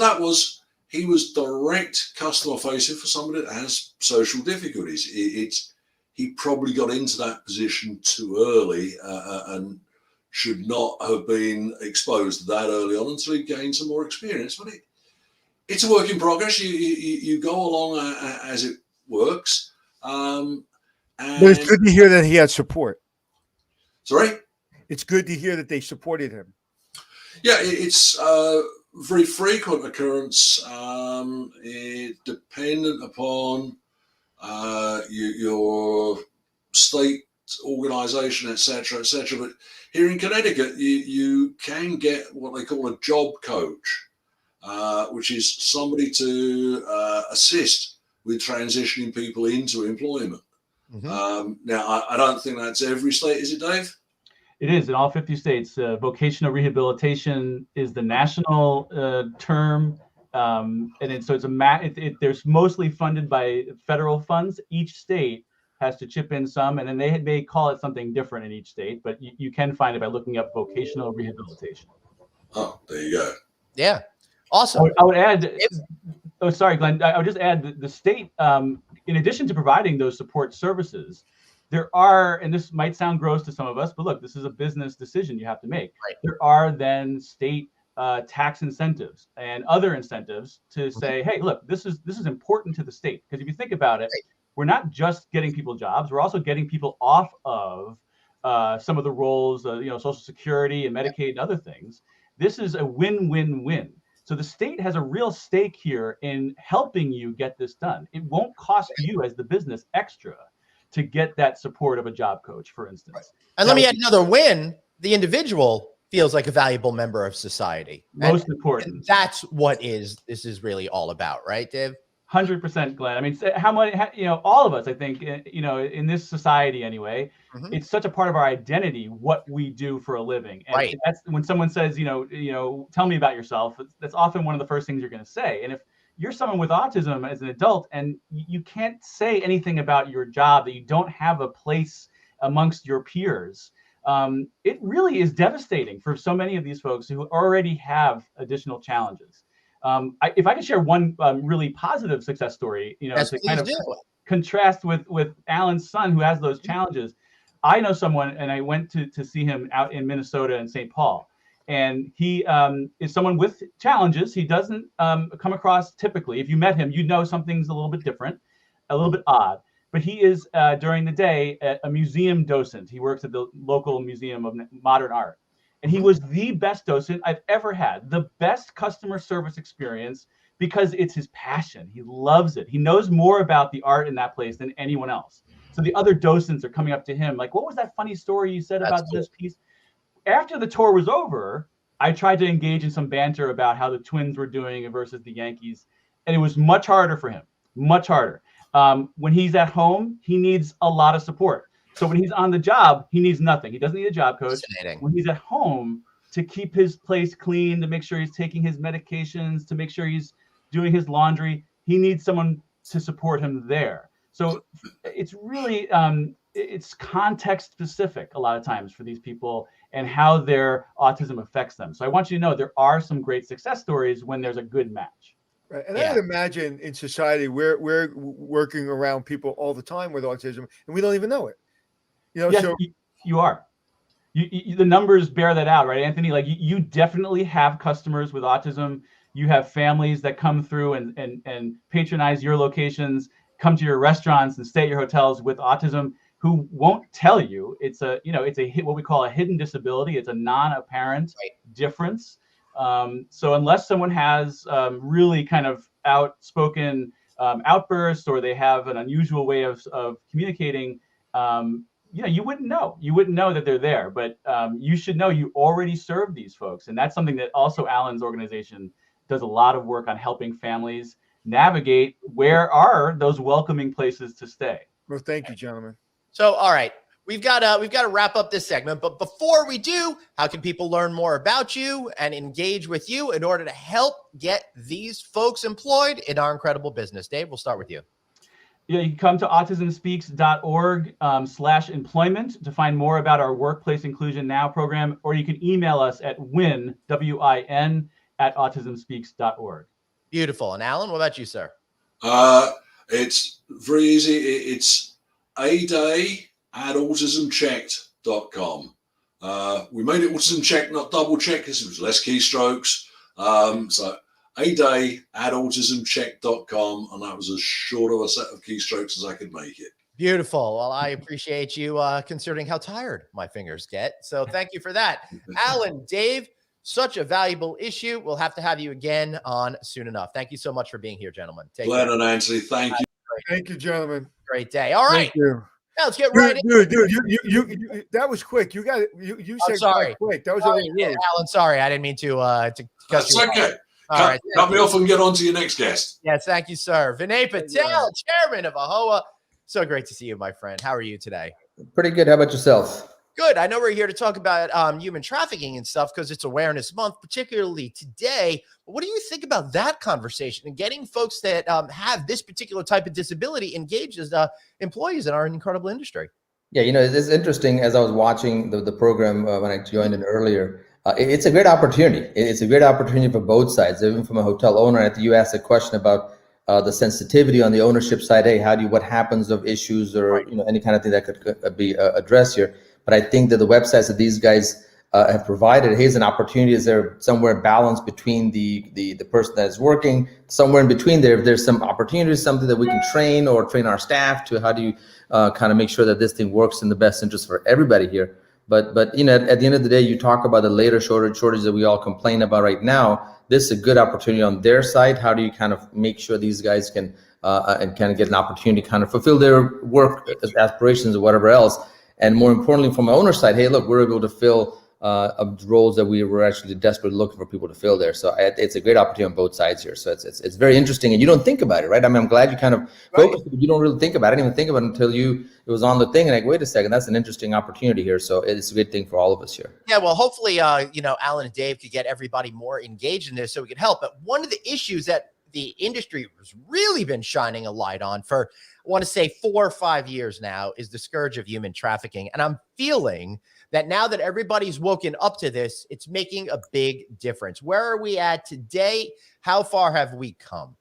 he was direct customer facing for somebody that has social difficulties. He probably got into that position too early and should not have been exposed that early on until he gained some more experience. But it's a work in progress. You go along as it works. But it's good to hear that he had support. Sorry? It's good to hear that they supported him. Yeah, it's a very frequent occurrence, dependent upon your state organization, etc., etc. But here in Connecticut, you can get what they call a job coach, which is somebody to assist with transitioning people into employment. Now, I don't think that's every state, is it, Dave? It is in all 50 states. Vocational rehabilitation is the national term, there's mostly funded by federal funds. Each state has to chip in some, and then they may call it something different in each state, but you can find it by looking up vocational rehabilitation. Oh, there you go. Yeah, awesome. I would add. Oh, sorry, Glenn. I would just add the state, in addition to providing those support services, there are, and this might sound gross to some of us, but look, this is a business decision you have to make. Right. There are then state tax incentives and other incentives to say, hey, look, this is important to the state, because if you think about it, we're not just getting people jobs, we're also getting people off of some of the roles, Social Security and Medicaid and other things. This is a win-win-win. So the state has a real stake here in helping you get this done. It won't cost you as the business extra to get that support of a job coach, for instance. Right. And let me add another win. The individual feels like a valuable member of society. Most important. And that's what this is really all about, right, Dave? 100%, Glenn. I mean, all of us, I think, in this society anyway, it's such a part of our identity, what we do for a living. And that's when someone says, tell me about yourself, that's often one of the first things you're going to say. And if you're someone with autism as an adult and you can't say anything about your job, that you don't have a place amongst your peers, it really is devastating for so many of these folks who already have additional challenges. If I could share one really positive success story, Yes, to please kind of do. contrast with Alan's son who has those challenges. I know someone, and I went to see him out in Minnesota and St. Paul. And he is someone with challenges. He doesn't come across typically. If you met him, you'd know something's a little bit different, a little bit odd. But he is, during the day, a museum docent. He works at the local Museum of Modern Art. And he was the best docent I've ever had, the best customer service experience, because it's his passion. He loves it. He knows more about the art in that place than anyone else. So the other docents are coming up to him like, what was that funny story you said about this piece? After the tour was over, I tried to engage in some banter about how the Twins were doing versus the Yankees. And it was much harder for him, much harder. When he's at home, he needs a lot of support. So when he's on the job, he needs nothing. He doesn't need a job coach. When he's at home, to keep his place clean, to make sure he's taking his medications, to make sure he's doing his laundry, he needs someone to support him there. So it's really, it's context specific a lot of times for these people and how their autism affects them. So I want you to know there are some great success stories when there's a good match. Right. And I would imagine in society we're working around people all the time with autism and we don't even know it. Yes, so you are. The numbers bear that out, right, Anthony? Like you definitely have customers with autism. You have families that come through and patronize your locations, come to your restaurants and stay at your hotels with autism, who won't tell you. It's a what we call a hidden disability. It's a non-apparent difference. So unless someone has really kind of outspoken outbursts, or they have an unusual way of communicating, you wouldn't know. You wouldn't know that they're there. But you should know you already serve these folks, and that's something that also Alan's organization does a lot of work on, helping families navigate where are those welcoming places to stay. Well, thank you, gentlemen. So, all right, we've got to wrap up this segment. But before we do, how can people learn more about you and engage with you in order to help get these folks employed in our incredible business? Dave, we'll start with you. Yeah, you can come to autismspeaks.org/employment to find more about our Workplace Inclusion Now program, or you can email us at win@autismspeaks.org. Beautiful. And Alan, what about you, sir? It's very easy. It's aday@autismchecked.com. We made it autism check, not double check, because it was less keystrokes. So aday@autismcheck.com, and that was as short of a set of keystrokes as I could make it. Beautiful. Well, I appreciate you considering how tired my fingers get. So thank you for that. Alan, Dave, such a valuable issue. We'll have to have you again on soon enough. Thank you so much for being here, gentlemen. Take Glenn care. and Nancy, thank you. Thank you, gentlemen. Great day. All right. Thank you. Now let's get right into it. Dude, you that was quick. You got it. You said sorry. Quick. That was Sorry, a little rude. Alan, sorry. I didn't mean to cut That's you okay. off. All right. Cut me off and get on to your next guest. Yes, thank you, sir. Vinay Patel, chairman of AAHOA. So great to see you, my friend. How are you today? Pretty good. How about yourself? Good. I know we're here to talk about human trafficking and stuff because it's Awareness Month, particularly today. But what do you think about that conversation and getting folks that have this particular type of disability engaged as employees in our incredible industry? Yeah, it's interesting. As I was watching the program when I joined in earlier, it's a great opportunity. It's a great opportunity for both sides. Even from a hotel owner, I think you asked a question about the sensitivity on the ownership side. Hey, what happens of issues or any kind of thing that could be addressed here. But I think that the websites that these guys have provided, here's an opportunity. Is there somewhere balance between the person that is working, somewhere in between there? If there's some opportunity, something that we can train our staff to, how do you kind of make sure that this thing works in the best interest for everybody here? But at the end of the day, you talk about the labor shortage that we all complain about right now. This is a good opportunity on their side. How do you kind of make sure these guys can and kind of get an opportunity to kind of fulfill their work aspirations or whatever else? And more importantly, from my owner's side, hey, look, we're able to fill roles that we were actually desperately looking for people to fill there. So it's a great opportunity on both sides here. So it's very interesting, and you don't think about it, right? I mean, I'm glad you kind of focused, but you don't really think about it. I didn't even think about it until it was on the thing, and like, wait a second, that's an interesting opportunity here. So it's a good thing for all of us here. Yeah, well, hopefully, Alan and Dave could get everybody more engaged in this so we could help. But one of the issues that the industry has really been shining a light on for, I want to say 4 or 5 years now, is the scourge of human trafficking. And I'm feeling that now that everybody's woken up to this, it's making a big difference. Where are we at today? How far have we come?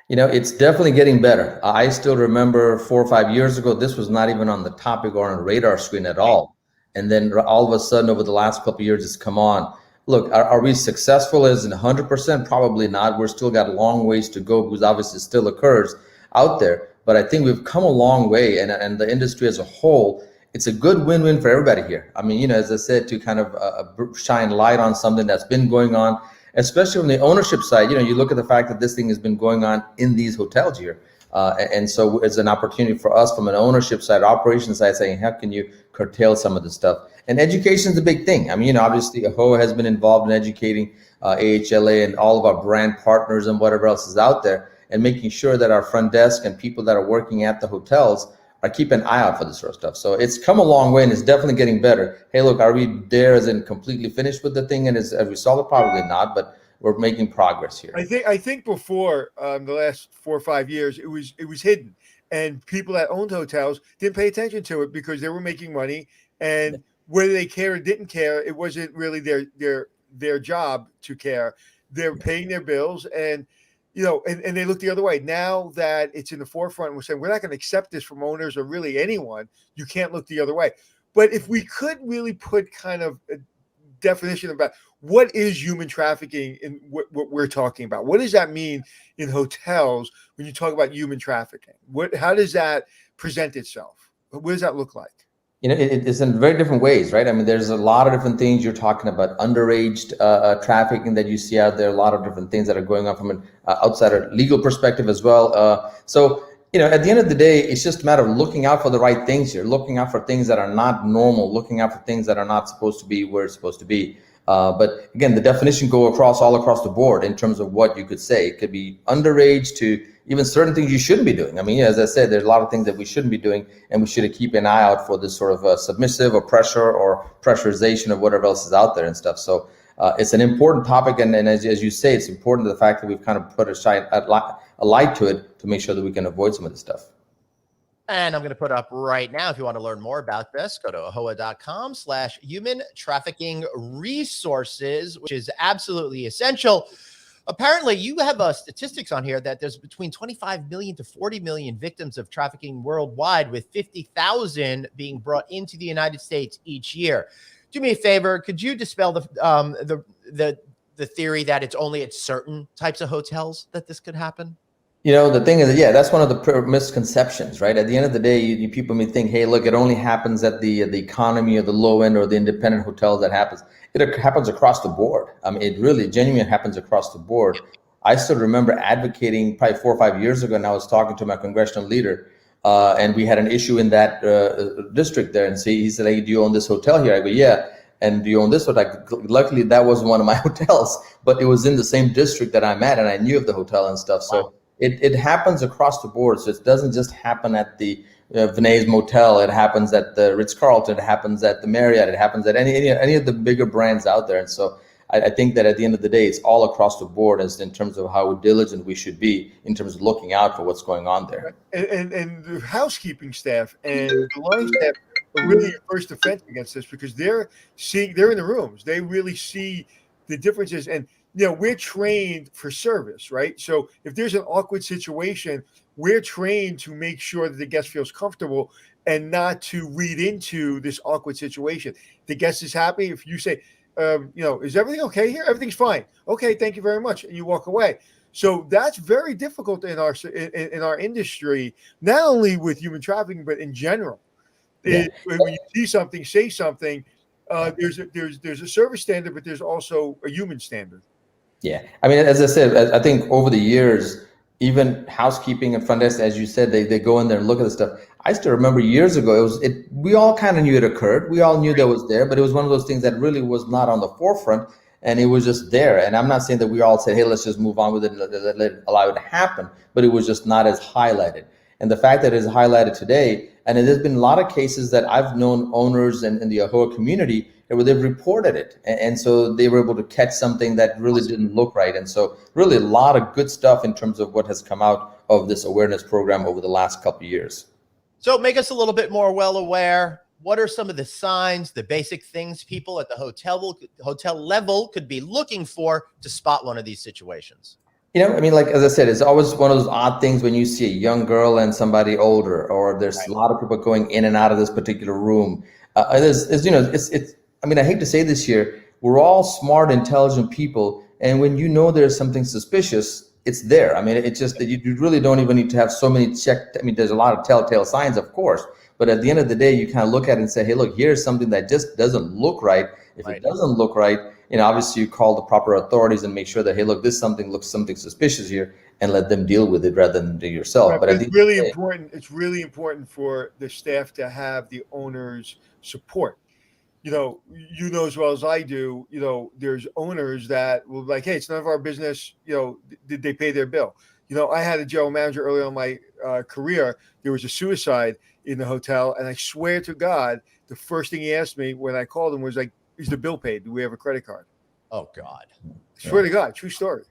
It's definitely getting better. I still remember 4 or 5 years ago, this was not even on the topic or on a radar screen at all. And then all of a sudden, over the last couple of years, it's come on. Look, are we successful as in 100%? Probably not. We're still got a long ways to go because obviously it still occurs out there. But I think we've come a long way, and the industry as a whole, it's a good win-win for everybody here. I mean, as I said, to kind of shine light on something that's been going on, especially on the ownership side. You look at the fact that this thing has been going on in these hotels here. And so it's an opportunity for us from an ownership side, operations side, saying, how can you curtail some of this stuff? And education is a big thing. I mean, obviously AAHOA has been involved in educating AHLA and all of our brand partners and whatever else is out there, and making sure that our front desk and people that are working at the hotels are keeping an eye out for this sort of stuff. So it's come a long way, and it's definitely getting better. Hey, look, are we there as in completely finished with the thing and have we solved it? Probably not, but we're making progress here. I think before the last 4 or 5 years, it was hidden, and people that owned hotels didn't pay attention to it because they were making money, and whether they care or didn't care, it wasn't really their job to care. They're paying their bills, and and they look the other way. Now that it's in the forefront, we're saying we're not going to accept this from owners or really anyone. You can't look the other way. But if we could really put kind of a definition about what is human trafficking in what we're talking about, what does that mean in hotels when you talk about human trafficking? How does that present itself? What does that look like? It's in very different ways, right? I mean, there's a lot of different things. You're talking about underage trafficking that you see out there, a lot of different things that are going on from an outsider legal perspective as well. So, at the end of the day, it's just a matter of looking out for the right things here, looking out for things that are not normal, looking out for things that are not supposed to be where it's supposed to be. But again, the definition go all across the board in terms of what you could say. It could be underage to even certain things you shouldn't be doing. I mean, as I said, there's a lot of things that we shouldn't be doing, and we should keep an eye out for this sort of submissive or pressure or pressurization of whatever else is out there and stuff. So it's an important topic, and as you say, it's important to the fact that we've kind of put a light to it to make sure that we can avoid some of this stuff. And I'm going to put up right now, if you want to learn more about this, go to AAHOA.com/human trafficking resources, which is absolutely essential. Apparently, you have statistics on here that there's between 25 million to 40 million victims of trafficking worldwide, with 50,000 being brought into the United States each year. Do me a favor, could you dispel the theory that it's only at certain types of hotels that this could happen? The thing is, that's one of the misconceptions, right? At the end of the day, people may think, hey, look, it only happens at the economy or the low end or the independent hotels that happens. It happens across the board. I mean, it really genuinely happens across the board. I still remember advocating probably 4 or 5 years ago, and I was talking to my congressional leader, and we had an issue in that district there. And he said, hey, do you own this hotel here? I go, yeah. And do you own this hotel? Luckily, that wasn't one of my hotels, but it was in the same district that I'm at, and I knew of the hotel and stuff. So it happens across the board. So it doesn't just happen at the Vinay's Motel. It happens at the Ritz-Carlton. It happens at the Marriott. It happens at any of the bigger brands out there. And so I think that at the end of the day, it's all across the board as in terms of how diligent we should be in terms of looking out for what's going on there. And the housekeeping staff and the line staff are really your first defense against this, because they're in the rooms. They really see the differences. And we're trained for service, right? So if there's an awkward situation, we're trained to make sure that the guest feels comfortable and not to read into this awkward situation. The guest is happy. If you say, is everything okay here? Everything's fine. Okay, thank you very much. And you walk away. So that's very difficult in our industry, not only with human trafficking, but in general. When you see something, say something. There's a service standard, but there's also a human standard. Yeah, I mean, as I said, I think over the years, even housekeeping and front desk, as you said, they go in there and look at the stuff. I still remember years ago, we all kind of knew it occurred. We all knew that was there, but it was one of those things that really was not on the forefront, and it was just there. And I'm not saying that we all said, hey, let's just move on with it and allow it to happen, but it was just not as highlighted. And the fact that it is highlighted today, and there's been a lot of cases that I've known owners in the AAHOA community where they've reported it. And so they were able to catch something that really didn't look right. And so really a lot of good stuff in terms of what has come out of this awareness program over the last couple of years. So make us a little bit more well aware. what are some of the signs, the basic things people at the hotel level could be looking for to spot one of these situations? I mean, like, as I said, it's always one of those odd things when you see a young girl and somebody older, or there's a lot of people going in and out of this particular room. It's, I mean, I hate to say this here, we're all smart, intelligent people. And when there's something suspicious, it's there. I mean, it's just that you really don't even need to have so many checked. I mean, there's a lot of telltale signs, of course, but at the end of the day, you kind of look at it and say, hey, look, here's something that just doesn't look right. If it doesn't look right, obviously you call the proper authorities and make sure that, hey, look, this looks something suspicious here, and let them deal with it rather than do yourself. Right, but it's really important. It's really important for the staff to have the owner's support. You know as well as I do, there's owners that will be like, hey, it's none of our business. Did they pay their bill? I had a general manager early on in my career. There was a suicide in the hotel, and I swear to God, the first thing he asked me when I called him was like, is the bill paid? Do we have a credit card? Oh God. I swear to God, true story.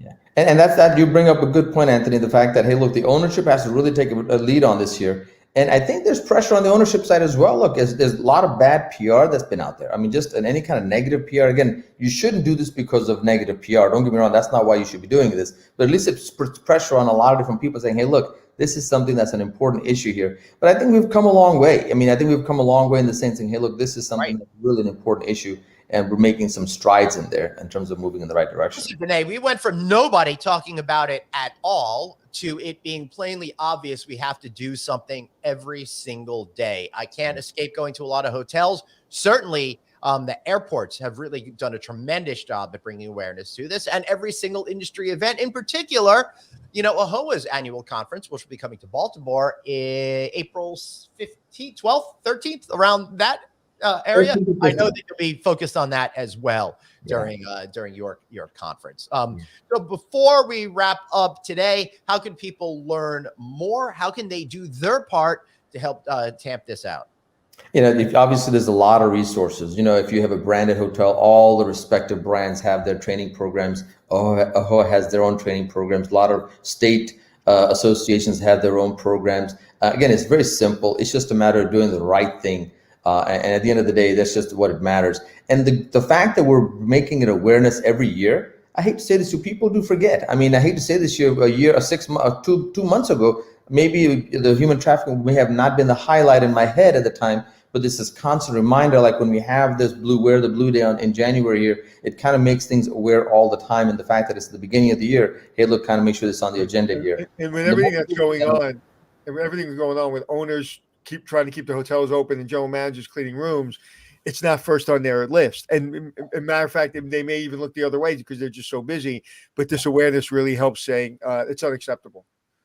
Yeah. And that's that. You bring up a good point, Anthony, the fact that, hey, look, the ownership has to really take a lead on this here. And I think there's pressure on the ownership side as well. Look, there's a lot of bad PR that's been out there. I mean, just any kind of negative PR. Again, you shouldn't do this because of negative PR. Don't get me wrong. That's not why you should be doing this. But at least it puts pressure on a lot of different people saying, hey, look, this is something that's an important issue here. But I think we've come a long way. I mean, I think we've come a long way in the sense saying, hey, look, this is something that's really an important issue. And we're making some strides in there in terms of moving in the right direction. Vinay, we went from nobody talking about it at all to it being plainly obvious we have to do something every single day. I can't escape going to a lot of hotels. Certainly, the airports have really done a tremendous job at bringing awareness to this, and every single industry event, in particular, AAHOA's annual conference, which will be coming to Baltimore April 15th, 12th, 13th, around that area. I know that you'll be focused on that as well during your conference. So before we wrap up today, how can people learn more? How can they do their part to help tamp this out? Obviously there's a lot of resources. If you have a branded hotel, all the respective brands have their training programs. AAHOA has their own training programs. A lot of state associations have their own programs. Again, it's very simple. It's just a matter of doing the right thing. And at the end of the day, that's just what it matters. And the fact that we're making it awareness every year, I hate to say this, people do forget. I mean, I hate to say this, 2 months ago, maybe the human trafficking may have not been the highlight in my head at the time, but this is constant reminder, like when we have this Wear the Blue Day in January here, it kind of makes things aware all the time. And the fact that it's the beginning of the year, hey, look, kind of make sure this is on the agenda here. And when everything that's going on, everything's going on with owners trying to keep the hotels open and general managers cleaning rooms, it's not first on their list. And a matter of fact, they may even look the other way because they're just so busy. But this awareness really helps saying it's unacceptable.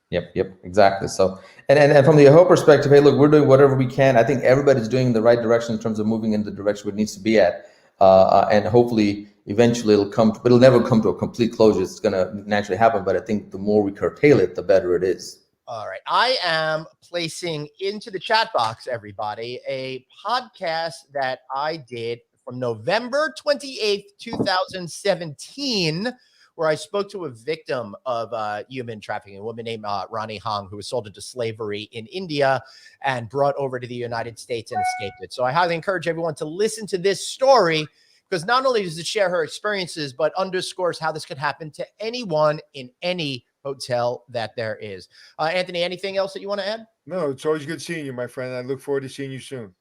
Yep, exactly. So, and from the AAHOA perspective, hey, look, we're doing whatever we can. I think everybody's doing in the right direction in terms of moving in the direction it needs to be at. And hopefully, eventually but it'll never come to a complete closure. It's going to naturally happen. But I think the more we curtail it, the better it is. All right. I am placing into the chat box, everybody, a podcast that I did from November 28th, 2017, where I spoke to a victim of human trafficking, a woman named Rani Hong, who was sold into slavery in India and brought over to the United States and escaped it. So I highly encourage everyone to listen to this story, because not only does it share her experiences, but underscores how this could happen to anyone in any hotel that there is. Anthony, anything else that you want to add? No, it's always good seeing you, my friend. I look forward to seeing you soon.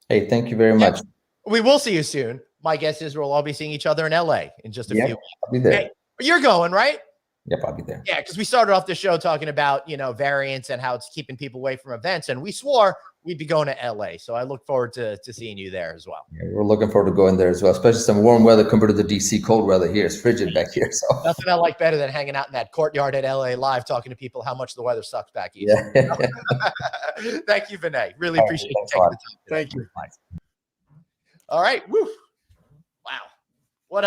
Hey, thank you very much. We will see you soon. My guess is we'll all be seeing each other in LA in just a few weeks. I'll be there. Hey, you're going, right? Yep, I'll be there. Yeah, because we started off the show talking about, variants and how it's keeping people away from events. And we swore we'd be going to LA. So I look forward to seeing you there as well. Yeah, we're looking forward to going there as well, especially some warm weather compared to the DC cold weather here. It's frigid back here. So nothing I like better than hanging out in that courtyard at LA Live, talking to people how much the weather sucks back east. Yeah. Thank you, Vinay. Really appreciate you taking the time today. Thank you. All right. Woo. Wow. What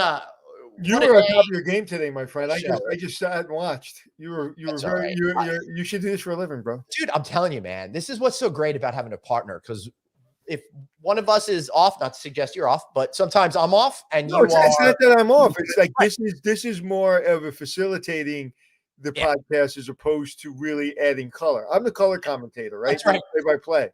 you what were a on top day. of your game today, my friend. I just sat and watched. You were That's very all right. you should do this for a living, bro. Dude, I'm telling you, man, this is what's so great about having a partner, because if one of us is off, not to suggest you're off, but sometimes I'm off and No, it's not that I'm off. It's like Right. this is more of a facilitating the podcast as opposed to really adding color. I'm the color commentator, right? That's right. Play by play.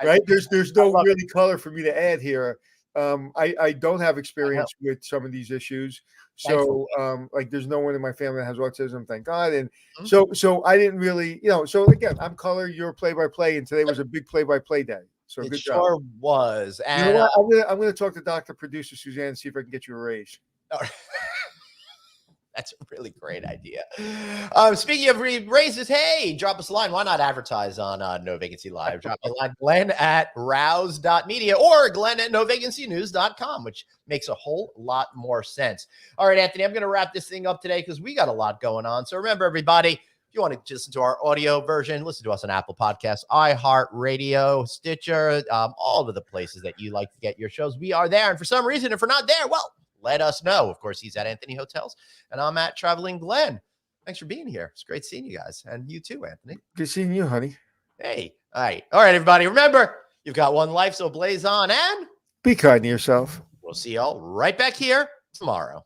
right? There's no love really color for me to add here. I don't have experience with some of these issues. So like there's no one in my family that has autism, thank God. And so I didn't really, so again, I'm color, you're play-by-play, and today was a big play-by-play day. So It good sure job. was. You know And what? I'm gonna talk to Dr. Producer Suzanne and see if I can get you a raise. that's a really great idea. Speaking of raises, hey, drop us a line. Why not advertise on No Vacancy Live? Drop me a line, Glenn@rouse.media or Glenn@novacancynews.com, which makes a whole lot more sense. All right, Anthony, I'm going to wrap this thing up today because we got a lot going on. So remember, everybody, if you want to listen to our audio version, listen to us on Apple Podcasts, iHeartRadio, Stitcher, all of the places that you like to get your shows. We are there. And for some reason, if we're not there, well, let us know. Of course, he's at Anthony Hotels, and I'm at Traveling Glenn. Thanks for being here. It's great seeing you guys. And you too, Anthony. Good seeing you, honey. Hey. All right. All right, everybody. Remember, you've got one life, so blaze on, and Be kind to yourself. we'll see y'all right back here tomorrow.